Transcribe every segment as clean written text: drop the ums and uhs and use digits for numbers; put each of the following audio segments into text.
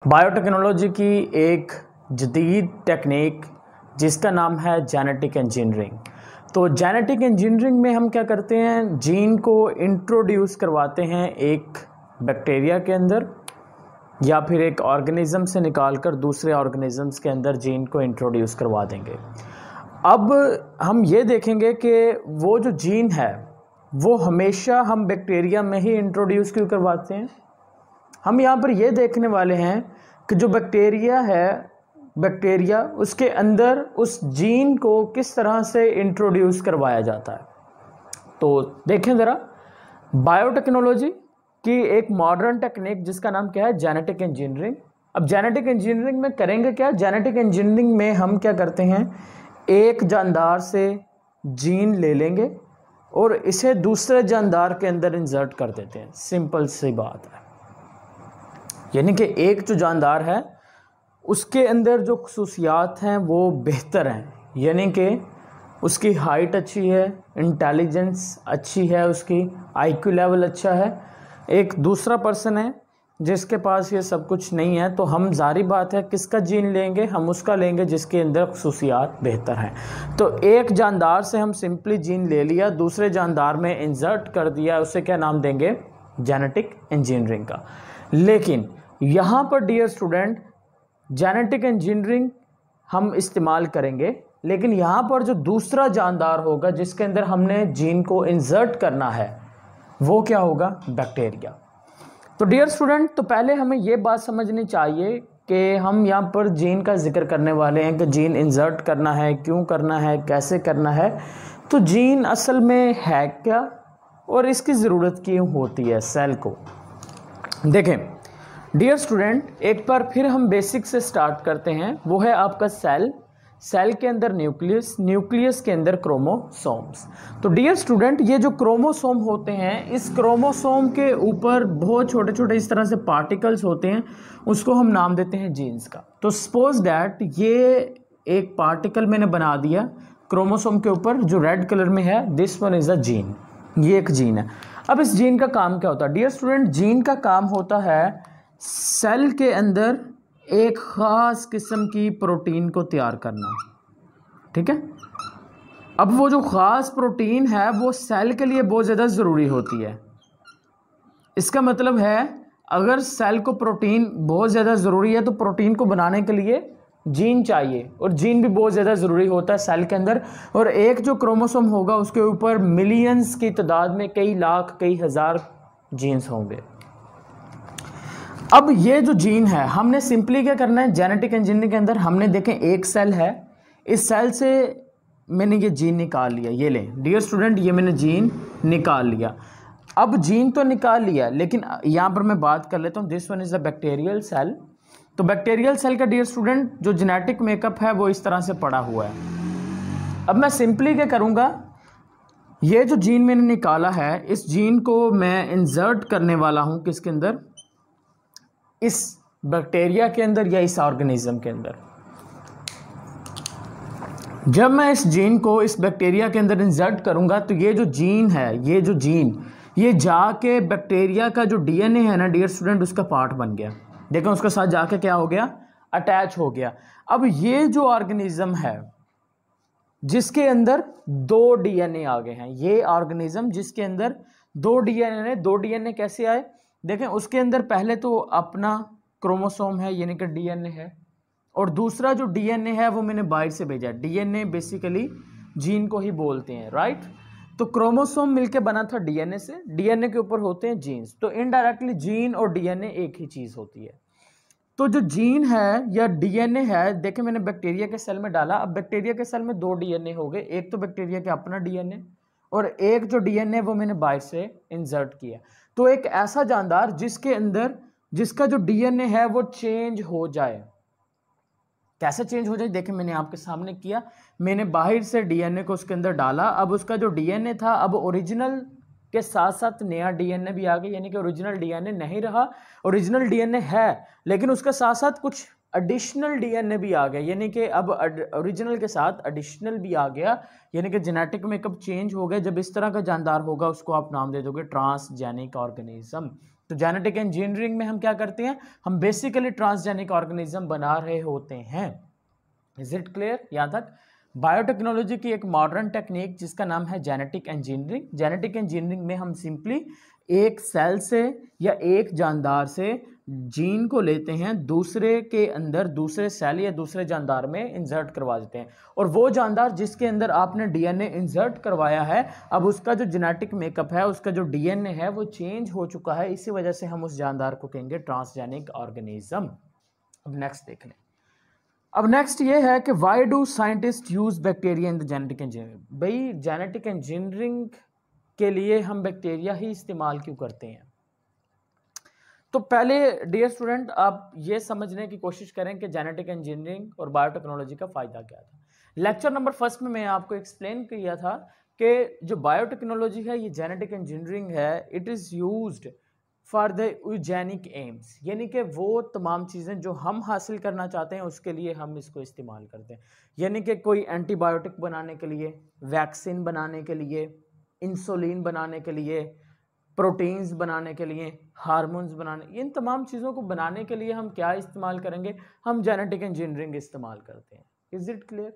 Biotechnology की एक जदीद टेक्निक जिसका नाम है जेनेटिक इंजीनियरिंग। तो जेनेटिक इंजीनियरिंग में हम क्या करते हैं, जीन को इंट्रोड्यूस करवाते हैं एक बैक्टीरिया के अंदर या फिर एक ऑर्गेनिज़म से निकाल कर दूसरे ऑर्गेनिज़म्स के अंदर जीन को इंट्रोड्यूस करवा देंगे। अब हम ये देखेंगे कि वो जो जीन है वो हमेशा हम बैक्टीरिया में ही इंट्रोड्यूस क्यों करवाते हैं। हम यहाँ पर ये देखने वाले हैं कि जो बैक्टीरिया उसके अंदर उस जीन को किस तरह से इंट्रोड्यूस करवाया जाता है। तो देखें ज़रा, बायोटेक्नोलॉजी की एक मॉडर्न टेक्निक जिसका नाम क्या है, जेनेटिक इंजीनियरिंग। अब जेनेटिक इंजीनियरिंग में करेंगे क्या, जेनेटिक इंजीनियरिंग में हम क्या करते हैं, एक जानदार से जीन ले लेंगे और इसे दूसरे जानदार के अंदर इंसर्ट कर देते हैं। सिंपल सी बात है, यानी कि एक जो जानदार है उसके अंदर जो खसूसियात हैं वो बेहतर हैं, यानी कि उसकी हाइट अच्छी है, इंटेलिजेंस अच्छी है, उसकी आईक्यू लेवल अच्छा है। एक दूसरा पर्सन है जिसके पास ये सब कुछ नहीं है, तो हम जारी बात है किसका जीन लेंगे, हम उसका लेंगे जिसके अंदर खसूसियात बेहतर हैं। तो एक जानदार से हम सिंपली जीन ले लिया, दूसरे जानदार में इंसर्ट कर दिया, उसे क्या नाम देंगे, जेनेटिक इंजीनियरिंग का। लेकिन यहाँ पर डियर स्टूडेंट, जेनेटिक इंजीनियरिंग हम इस्तेमाल करेंगे, लेकिन यहाँ पर जो दूसरा जानदार होगा जिसके अंदर हमने जीन को इंसर्ट करना है वो क्या होगा, बैक्टीरिया। तो डियर स्टूडेंट, तो पहले हमें ये बात समझनी चाहिए कि हम यहाँ पर जीन का जिक्र करने वाले हैं कि जीन इंसर्ट करना है, क्यों करना है, कैसे करना है। तो जीन असल में है क्या और इसकी ज़रूरत क्यों होती है सेल को। देखें डियर स्टूडेंट, एक बार फिर हम बेसिक से स्टार्ट करते हैं। वो है आपका सेल, सेल के अंदर न्यूक्लियस, न्यूक्लियस के अंदर क्रोमोसोम्स। तो डियर स्टूडेंट, ये जो क्रोमोसोम होते हैं, इस क्रोमोसोम के ऊपर बहुत छोटे छोटे इस तरह से पार्टिकल्स होते हैं, उसको हम नाम देते हैं जीन्स का। तो सपोज दैट ये एक पार्टिकल मैंने बना दिया क्रोमोसोम के ऊपर जो रेड कलर में है, this one is a gene, ये एक जीन है। अब इस जीन का काम क्या होता है डियर स्टूडेंट, जीन का काम होता है सेल के अंदर एक ख़ास किस्म की प्रोटीन को तैयार करना, ठीक है। अब वो जो ख़ास प्रोटीन है वो सेल के लिए बहुत ज़्यादा ज़रूरी होती है। इसका मतलब है अगर सेल को प्रोटीन बहुत ज़्यादा ज़रूरी है तो प्रोटीन को बनाने के लिए जीन चाहिए, और जीन भी बहुत ज़्यादा ज़रूरी होता है सेल के अंदर। और एक जो क्रोमोसोम होगा उसके ऊपर मिलियंस की तादाद में, कई लाख कई हज़ार जीन्स होंगे। अब ये जो जीन है, हमने सिंपली क्या करना है, जेनेटिक इंजीनियरिंग के अंदर हमने देखें एक सेल है, इस सेल से मैंने ये जीन निकाल लिया, ये लें डियर स्टूडेंट, ये मैंने जीन निकाल लिया। अब जीन तो निकाल लिया, लेकिन यहाँ पर मैं बात कर लेता हूँ, this one is the bacterial cell. तो बैक्टीरियल सेल का डियर स्टूडेंट जो जेनेटिक मेकअप है वो इस तरह से पड़ा हुआ है। अब मैं सिंपली क्या करूँगा, ये जो जीन मैंने निकाला है, इस जीन को मैं इंसर्ट करने वाला हूँ किसके अंदर, इस बैक्टीरिया के अंदर या इस ऑर्गेनिज्म के अंदर। जब मैं इस जीन को इस बैक्टीरिया के अंदर इंसर्ट करूंगा तो ये जो जीन है, ये जो जीन, ये जाके बैक्टीरिया का जो डीएनए है ना डियर स्टूडेंट, उसका पार्ट बन गया। देखें उसके साथ जाके क्या हो गया, अटैच हो गया। अब ये जो ऑर्गेनिज्म है जिसके अंदर दो डीएनए आ गए हैं, ये ऑर्गेनिज्म जिसके अंदर दो डीएनए कैसे आए, देखें उसके अंदर पहले तो अपना क्रोमोसोम है यानी कि डीएनए है, और दूसरा जो डीएनए है वो मैंने बाहर से भेजा। डीएनए बेसिकली जीन को ही बोलते हैं, राइट। तो क्रोमोसोम मिलके बना था डीएनए से, डीएनए के ऊपर होते हैं जीन्स। तो इनडायरेक्टली जीन और डीएनए एक ही चीज़ होती है। तो जो जीन है या डीएनए है, देखें मैंने बैक्टीरिया के सेल में डाला, अब बैक्टीरिया के सेल में दो डीएनए हो गए, एक तो बैक्टीरिया का अपना डीएनए और एक जो डीएनए वो मैंने बाहर से इंसर्ट किया। तो एक ऐसा जानदार जिसके अंदर जिसका जो डीएनए है वो चेंज हो जाए। कैसे चेंज हो जाए, देखें मैंने आपके सामने किया, मैंने बाहर से डीएनए को उसके अंदर डाला। अब उसका जो डीएनए था अब ओरिजिनल के साथ साथ नया डीएनए भी आ गया, यानी कि ओरिजिनल डीएनए नहीं रहा, ओरिजिनल डीएनए है लेकिन उसके साथ साथ कुछ एडिशनल डीएनए भी आ गया, यानी कि अब ओरिजिनल के साथ एडिशनल भी आ गया, यानी कि जेनेटिक मेकअप चेंज हो गया। जब इस तरह का जानदार होगा उसको आप नाम दे दोगे ट्रांसजेनिक ऑर्गेनिज्म। तो जेनेटिक इंजीनियरिंग में हम क्या करते हैं, हम बेसिकली ट्रांसजेनिक ऑर्गेनिज्म बना रहे होते हैं। इज इट क्लियर यहाँ तक? बायोटेक्नोलॉजी की एक मॉडर्न टेक्निक जिसका नाम है जेनेटिक इंजीनियरिंग। जेनेटिक इंजीनियरिंग में हम सिंपली एक सेल से या एक जानदार से जीन को लेते हैं, दूसरे के अंदर दूसरे सेल या दूसरे जानदार में इंसर्ट करवा देते हैं, और वो जानदार जिसके अंदर आपने डीएनए इंसर्ट करवाया है, अब उसका जो जेनेटिक मेकअप है, उसका जो डीएनए है वो चेंज हो चुका है, इसी वजह से हम उस जानदार को कहेंगे ट्रांसजेनिक ऑर्गेनिज्म। अब नेक्स्ट देख लें। अब नेक्स्ट ये है कि why do scientist use bacteria in the genetic engineering. भाई जेनेटिक इंजीनियरिंग के लिए हम बैक्टीरिया ही इस्तेमाल क्यों करते हैं? तो पहले डियर स्टूडेंट आप ये समझने की कोशिश करें कि जेनेटिक इंजीनियरिंग और बायोटेक्नोलॉजी का फ़ायदा क्या था। लेक्चर नंबर फर्स्ट में मैं आपको एक्सप्लेन किया था कि जो बायोटेक्नोलॉजी है ये जेनेटिक इंजीनियरिंग है, it is used for the eugenic AIIMS, यानी कि वो तमाम चीज़ें जो हम हासिल करना चाहते हैं उसके लिए हम इसको इस्तेमाल करते हैं। यानी कि कोई एंटीबायोटिक बनाने के लिए, वैक्सीन बनाने के लिए, इंसुलिन बनाने के लिए, प्रोटीन्स बनाने के लिए, हार्मोन्स बनाने, इन तमाम चीज़ों को बनाने के लिए हम क्या इस्तेमाल करेंगे? हम जेनेटिक इंजीनियरिंग इस्तेमाल करते हैं। Is it clear?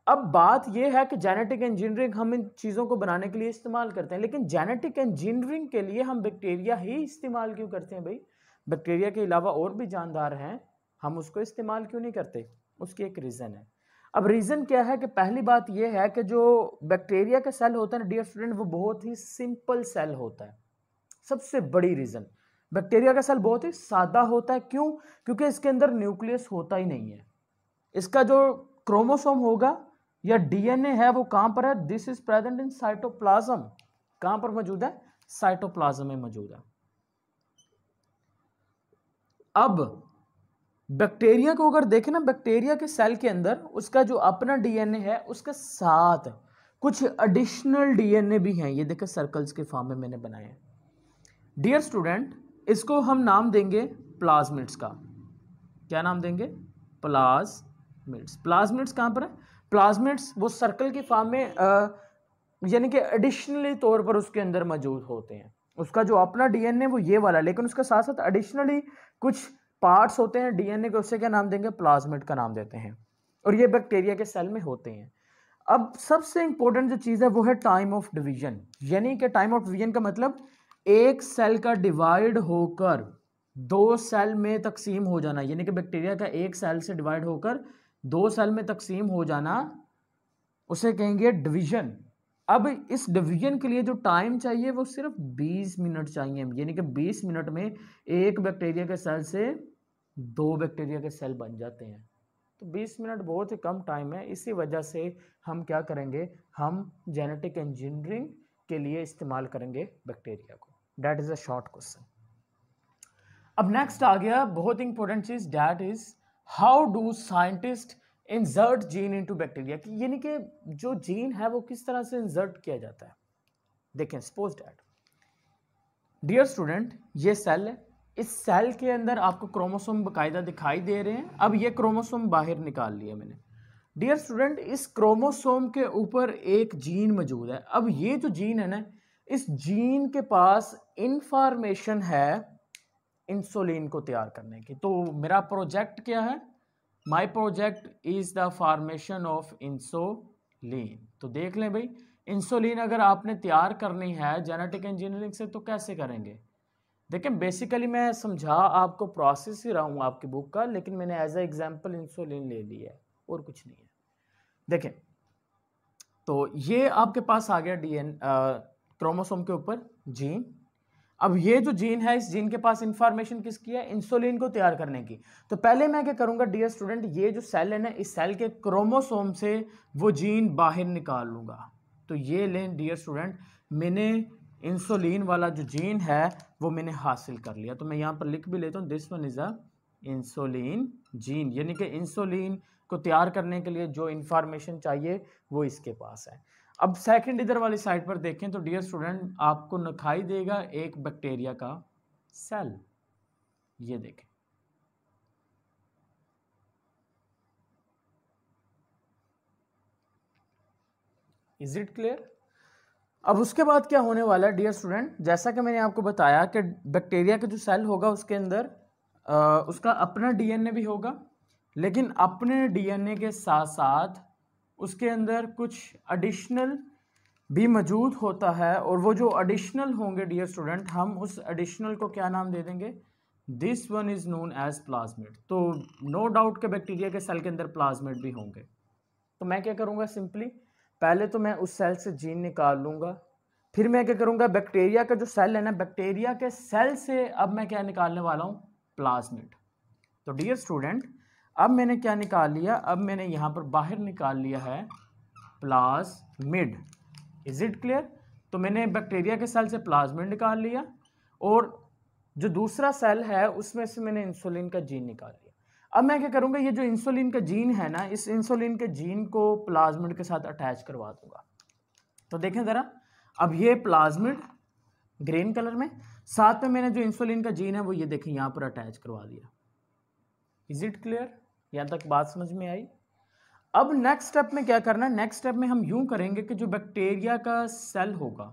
अब बात यह है कि जेनेटिक इंजीनियरिंग हम इन चीज़ों को बनाने के लिए इस्तेमाल करते हैं, लेकिन जेनेटिक इंजीनियरिंग के लिए हम बैक्टीरिया ही इस्तेमाल क्यों करते हैं भाई? बैक्टीरिया के अलावा और भी जानदार हैं, हम उसको इस्तेमाल क्यों नहीं करते? उसकी एक रीज़न है। अब रीज़न क्या है कि पहली बात यह है कि जो बैक्टीरिया का सेल होता है ना डियर स्टूडेंट, वो बहुत ही सिंपल सेल होता है। सबसे बड़ी रीज़न, बैक्टीरिया का सेल बहुत ही सादा होता है। क्यों? क्योंकि इसके अंदर न्यूक्लियस होता ही नहीं है। इसका जो क्रोमोसोम होगा या डीएनए है वो कहां पर है? This is present in cytoplasm. कहां पर मौजूद है? साइटोप्लाज्म में मौजूद है। अब बैक्टीरिया को अगर देखें ना, बैक्टीरिया के सेल के अंदर उसका जो अपना डीएनए है उसके साथ कुछ एडिशनल डीएनए भी हैं। ये देखें सर्कल्स के फॉर्म में मैंने बनाए हैं। डियर स्टूडेंट, इसको हम नाम देंगे प्लाज्मिड्स का। क्या नाम देंगे? प्लाज्मिड्स। प्लाज्मिड्स कहां पर है? प्लाज्मिड्स वो सर्कल की फॉर्म में यानी कि एडिशनली तौर पर उसके अंदर मौजूद होते हैं। उसका जो अपना डीएनए वो ये वाला, लेकिन उसके साथ साथ एडिशनली कुछ पार्ट्स होते हैं डीएनए के, उससे क्या नाम देंगे? प्लाज्मिड का नाम देते हैं, और ये बैक्टीरिया के सेल में होते हैं। अब सबसे इंपॉर्टेंट जो चीज़ है वो है टाइम ऑफ डिवीजन। यानी कि टाइम ऑफ डिवीजन का मतलब एक सेल का डिवाइड होकर दो सेल में तकसीम हो जाना, यानी कि बैक्टीरिया का एक सेल से डिवाइड होकर दो सेल में तकसीम हो जाना, उसे कहेंगे डिवीजन। अब इस डिवीजन के लिए जो टाइम चाहिए वो सिर्फ 20 मिनट चाहिए, यानी कि 20 मिनट में एक बैक्टीरिया के सेल से दो बैक्टीरिया के सेल बन जाते हैं। तो 20 मिनट बहुत ही कम टाइम है, इसी वजह से हम क्या करेंगे? हम जेनेटिक इंजीनियरिंग के लिए इस्तेमाल करेंगे बैक्टीरिया को। That is a short question. अब नेक्स्ट आ गया बहुत इंपॉर्टेंट चीज, that is how do scientist insert gene into bacteria, यानी कि जो जीन है वो किस तरह से इंसर्ट किया जाता है। देखें, सपोज दैट डियर स्टूडेंट ये सेल है, इस सेल के अंदर आपको क्रोमोसोम बकायदा दिखाई दे रहे हैं। अब ये क्रोमोसोम बाहर निकाल लिया मैंने। डियर स्टूडेंट, इस क्रोमोसोम के ऊपर एक जीन मौजूद है। अब ये जो जीन है ना, इस जीन के पास इंफॉर्मेशन है इंसुलिन को तैयार करने की। तो मेरा प्रोजेक्ट क्या है? My project is the formation of insulin. तो देख लें भाई, इंसुलिन अगर आपने तैयार करनी है जेनेटिक इंजीनियरिंग से तो कैसे करेंगे? देखें, बेसिकली मैं समझा आपको प्रोसेस ही रहा हूँ आपकी बुक का, लेकिन मैंने एज ए एग्जाम्पल इंसुलिन ले लिया है और कुछ नहीं है। देखें, तो ये आपके पास आ गया क्रोमोसोम के ऊपर जीन। अब ये जो जीन है, इस जीन के पास इंफॉर्मेशन किसकी है? इंसुलिन को तैयार करने की। तो पहले मैं क्या करूंगा डियर स्टूडेंट, ये जो सेल है ना, इस सेल के क्रोमोसोम से वो जीन बाहर निकाल लूंगा। तो ये लें डियर स्टूडेंट, मैंने इंसुलिन वाला जो जीन है वो मैंने हासिल कर लिया। तो मैं यहाँ पर लिख भी लेता हूँ, this one is a insulin gene, यानी कि इंसुलिन को तैयार करने के लिए जो इंफॉर्मेशन चाहिए वो इसके पास है। अब सेकंड इधर वाली साइड पर देखें तो डियर स्टूडेंट आपको दिखाई देगा एक बैक्टीरिया का सेल। ये देखें, इज इट क्लियर? अब उसके बाद क्या होने वाला है डियर स्टूडेंट, जैसा कि मैंने आपको बताया कि बैक्टीरिया का जो सेल होगा उसके अंदर उसका अपना डीएनए भी होगा, लेकिन अपने डीएनए के साथ साथ उसके अंदर कुछ एडिशनल भी मौजूद होता है, और वो जो एडिशनल होंगे डियर स्टूडेंट, हम उस एडिशनल को क्या नाम दे देंगे, this one is known as plasmid. तो नो डाउट के बैक्टीरिया के सेल के अंदर प्लाज्मिड भी होंगे। तो मैं क्या करूँगा, सिंपली पहले तो मैं उस सेल से जीन निकाल लूँगा, फिर मैं क्या करूँगा, बैक्टीरिया का जो सेल है ना, बैक्टीरिया के सेल से अब मैं क्या निकालने वाला हूँ, प्लाज्मिड। तो डियर स्टूडेंट अब मैंने क्या निकाल लिया, अब मैंने यहाँ पर बाहर निकाल लिया है प्लाज्मिड। Is it clear? तो मैंने बैक्टीरिया के सेल से प्लाज्मिड निकाल लिया, और जो दूसरा सेल है उसमें से मैंने इंसुलिन का जीन निकाल लिया। अब मैं क्या करूँगा, ये जो इंसुलिन का जीन है ना, इस इंसुलिन के जीन को प्लाज्मिड के साथ अटैच करवा दूंगा। तो देखें ज़रा, अब ये प्लाज्मिड ग्रीन कलर में, साथ में मैंने जो इंसुलिन का जीन है वो ये देखें यहाँ पर अटैच करवा दिया। Is it clear? यहाँ तक बात समझ में आई? अब नेक्स्ट स्टेप में क्या करना है, नेक्स्ट स्टेप में हम यूं करेंगे कि जो बैक्टीरिया का सेल होगा,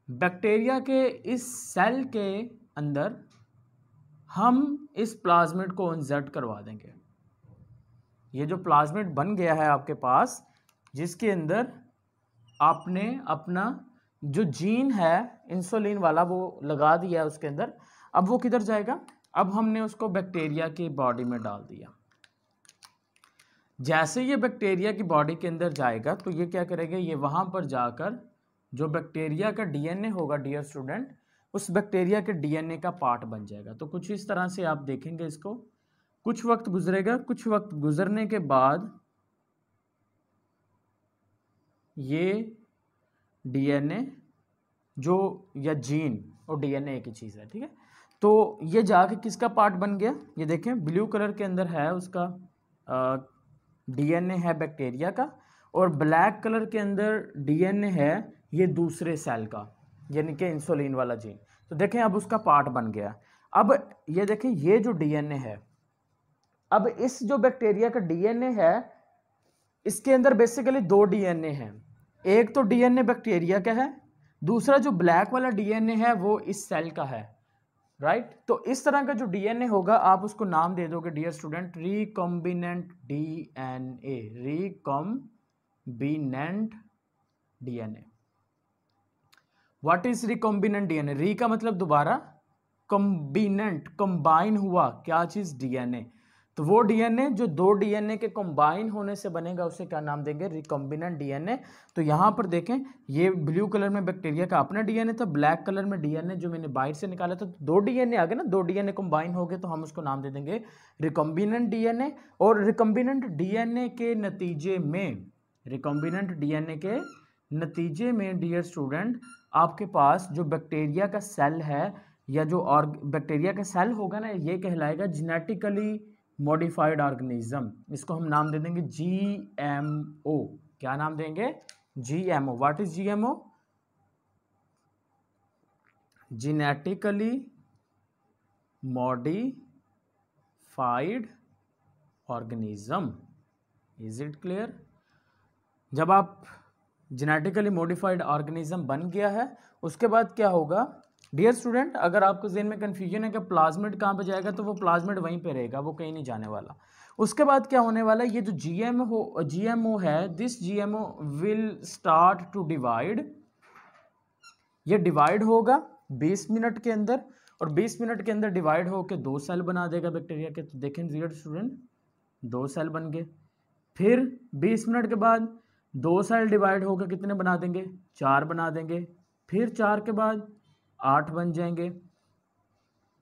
बैक्टीरिया के इस सेल के अंदर हम इस प्लाज्मिड को इंसर्ट करवा देंगे। ये जो प्लाज्मिड बन गया है आपके पास, जिसके अंदर आपने अपना जो जीन है इंसुलिन वाला वो लगा दिया है उसके अंदर, अब वो किधर जाएगा, अब हमने उसको बैक्टीरिया की बॉडी में डाल दिया। जैसे ये बैक्टीरिया की बॉडी के अंदर जाएगा तो ये क्या करेगा, ये वहाँ पर जाकर जो बैक्टीरिया का डीएनए होगा डियर स्टूडेंट, उस बैक्टीरिया के डीएनए का पार्ट बन जाएगा। तो कुछ इस तरह से आप देखेंगे इसको, कुछ वक्त गुजरेगा, कुछ वक्त गुजरने के बाद ये डीएनए जो या जीन और डीएनए एक ही चीज़ है, ठीक है। तो ये जाके किसका पार्ट बन गया, ये देखें ब्लू कलर के अंदर है उसका डीएनए है बैक्टीरिया का, और ब्लैक कलर के अंदर डीएनए है ये दूसरे सेल का, यानी कि इंसुलिन वाला जीन। तो देखें अब उसका पार्ट बन गया। अब ये देखें ये जो डीएनए है, अब इस जो बैक्टीरिया का डीएनए है इसके अंदर बेसिकली दो डीएनए हैं, एक तो डीएनए बैक्टीरिया का है, दूसरा जो ब्लैक वाला डीएनए है वो इस सेल का है, राइट। तो इस तरह का जो डीएनए होगा आप उसको नाम दे दोगे dear student recombinant DNA, recombinant DNA. What is recombinant DNA? Re का मतलब दोबारा, कॉम्बिनेंट कंबाइन हुआ क्या चीज, डीएनए। तो वो डीएनए जो दो डीएनए के कंबाइन होने से बनेगा उसे क्या नाम देंगे, रिकॉम्बिनेंट डीएनए। तो यहां पर देखें ये ब्लू कलर में बैक्टीरिया का अपना डीएनए था, ब्लैक कलर में डीएनए जो मैंने बाहर से निकाला था, तो दो डीएनए आ गए ना, दो डीएनए कंबाइन हो गए, तो हम उसको नाम दे देंगे रिकॉम्बिनेंट डीएनए। और रिकॉम्बिनेंट डीएनए के नतीजे में, रिकॉम्बिनेंट डीएनए के नतीजे में डियर स्टूडेंट आपके पास जो बैक्टीरिया का सेल है या जो और बैक्टीरिया का सेल होगा ना, ये कहलाएगा जेनेटिकली मॉडिफाइड ऑर्गेनिज्म। इसको हम नाम दे देंगे जीएमओ। क्या नाम देंगे, GMO. What is GMO? Genetically modified organism. Is it clear? जब आप जेनेटिकली मॉडिफाइड ऑर्गेनिज्म बन गया है उसके बाद क्या होगा डियर स्टूडेंट, अगर आपको ज़हन में कन्फ्यूजन है कि प्लाज्मिड कहाँ पे जाएगा, तो वो प्लाज्मिड वहीं पे रहेगा, वो कहीं नहीं जाने वाला। उसके बाद क्या होने वाला है, ये जो जीएमओ है, this GMO will start to divide. ये डिवाइड होगा 20 मिनट के अंदर, और 20 मिनट के अंदर डिवाइड होकर 2 सेल बना देगा बैक्टीरिया के। तो देखें डियर स्टूडेंट 2 सेल बन गए। फिर 20 मिनट के बाद 2 सेल डिवाइड होकर कितने बना देंगे, 4 बना देंगे। फिर 4 के बाद 8 बन जाएंगे।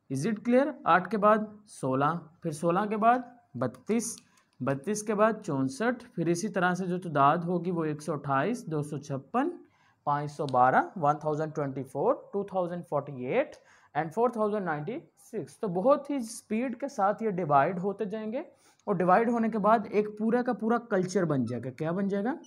Is it clear? 8 के बाद 16, फिर 16 के बाद 32, 32 के बाद 64, फिर इसी तरह से जो तादाद होगी वो 128, 256, 512, 1024, 2048 एंड 4096। तो बहुत ही स्पीड के साथ ये डिवाइड होते जाएंगे, और डिवाइड होने के बाद एक पूरा का पूरा कल्चर बन जाएगा। क्या बन जाएगा?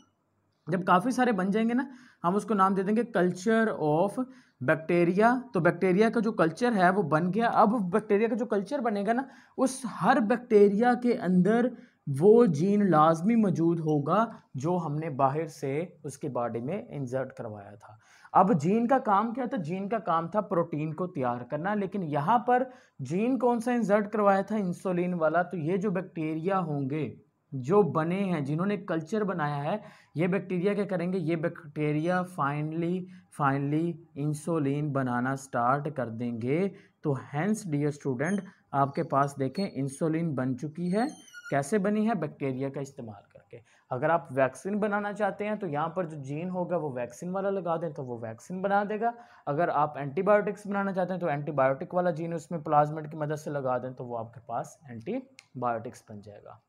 जब काफ़ी सारे बन जाएंगे ना, हम उसको नाम दे देंगे कल्चर ऑफ बैक्टीरिया। तो बैक्टीरिया का जो कल्चर है वो बन गया। अब बैक्टीरिया का जो कल्चर बनेगा ना, उस हर बैक्टीरिया के अंदर वो जीन लाजमी मौजूद होगा जो हमने बाहर से उसकी बॉडी में इंसर्ट करवाया था। अब जीन का काम क्या था? जीन का काम था प्रोटीन को तैयार करना, लेकिन यहाँ पर जीन कौन सा इंसर्ट करवाया था? इंसुलिन वाला। तो ये जो बैक्टीरिया होंगे जो बने हैं, जिन्होंने कल्चर बनाया है, ये बैक्टीरिया क्या करेंगे? ये बैक्टीरिया फाइनली इंसुलिन बनाना स्टार्ट कर देंगे। तो हैंस डियर स्टूडेंट, आपके पास देखें इंसुलिन बन चुकी है। कैसे बनी है? बैक्टीरिया का इस्तेमाल करके। अगर आप वैक्सीन बनाना चाहते हैं तो यहाँ पर जो जीन होगा वो वैक्सीन वाला लगा दें तो वो वैक्सीन बना देगा। अगर आप एंटीबायोटिक्स बनाना चाहते हैं तो एंटीबायोटिक वाला जीन उसमें प्लाज्मिड की मदद से लगा दें तो वो आपके पास एंटीबायोटिक्स बन जाएगा।